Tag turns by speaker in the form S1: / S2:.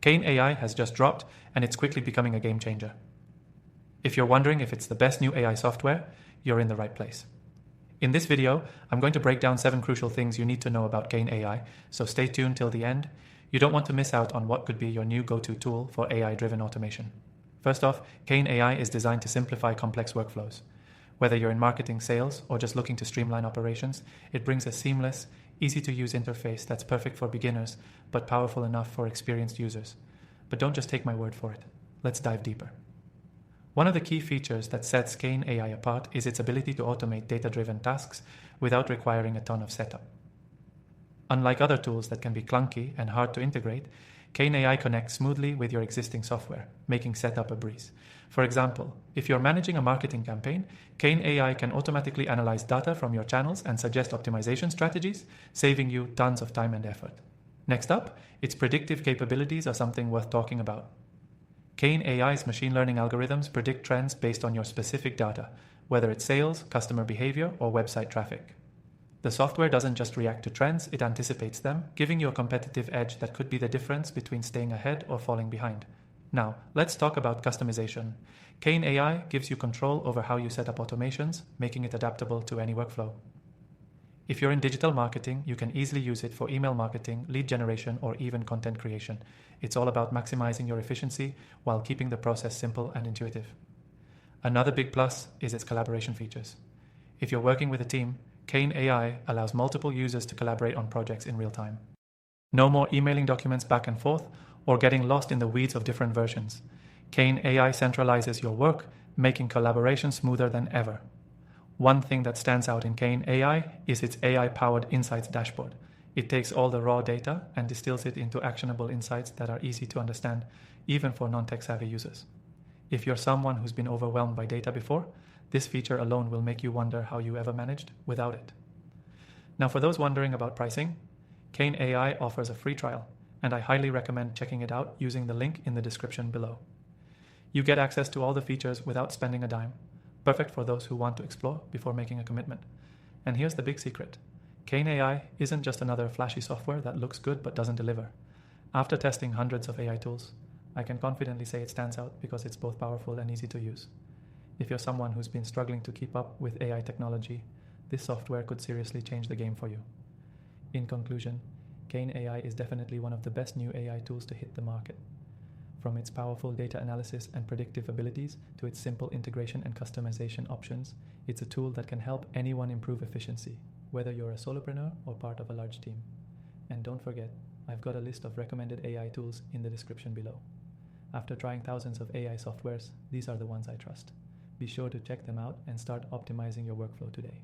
S1: Kane AI has just dropped, and it's quickly becoming a game changer. If you're wondering if it's the best new AI software, you're in the right place. In this video, I'm going to break down 7 crucial things you need to know about Kane AI, so stay tuned till the end. You don't want to miss out on what could be your new go-to tool for AI-driven automation. First off, Kane AI is designed to simplify complex workflows. Whether you're in marketing, sales, or just looking to streamline operations, it brings a seamless, easy-to-use interface that's perfect for beginners, but powerful enough for experienced users. But don't just take my word for it. Let's dive deeper. One of the key features that sets Kane AI apart is its ability to automate data-driven tasks without requiring a ton of setup. Unlike other tools that can be clunky and hard to integrate, Kane AI connects smoothly with your existing software, making setup a breeze. For example, if you're managing a marketing campaign, Kane AI can automatically analyze data from your channels and suggest optimization strategies, saving you tons of time and effort. Next up, its predictive capabilities are something worth talking about. Kane AI's machine learning algorithms predict trends based on your specific data, whether it's sales, customer behavior, or website traffic. The software doesn't just react to trends, it anticipates them, giving you a competitive edge that could be the difference between staying ahead or falling behind. Now, let's talk about customization. Kane AI gives you control over how you set up automations, making it adaptable to any workflow. If you're in digital marketing, you can easily use it for email marketing, lead generation, or even content creation. It's all about maximizing your efficiency while keeping the process simple and intuitive. Another big plus is its collaboration features. If you're working with a team, Kane AI allows multiple users to collaborate on projects in real time. No more emailing documents back and forth or getting lost in the weeds of different versions. Kane AI centralizes your work, making collaboration smoother than ever. One thing that stands out in Kane AI is its AI-powered insights dashboard. It takes all the raw data and distills it into actionable insights that are easy to understand, even for non-tech-savvy users. If you're someone who's been overwhelmed by data before, this feature alone will make you wonder how you ever managed without it. Now, for those wondering about pricing, Kane AI offers a free trial, and I highly recommend checking it out using the link in the description below. You get access to all the features without spending a dime, perfect for those who want to explore before making a commitment. And here's the big secret. Kane AI isn't just another flashy software that looks good but doesn't deliver. After testing hundreds of AI tools, I can confidently say it stands out because it's both powerful and easy to use. If you're someone who's been struggling to keep up with AI technology, this software could seriously change the game for you. In conclusion, Kane AI is definitely one of the best new AI tools to hit the market. From its powerful data analysis and predictive abilities to its simple integration and customization options, it's a tool that can help anyone improve efficiency, whether you're a solopreneur or part of a large team. And don't forget, I've got a list of recommended AI tools in the description below. After trying thousands of AI softwares, these are the ones I trust. Be sure to check them out and start optimizing your workflow today.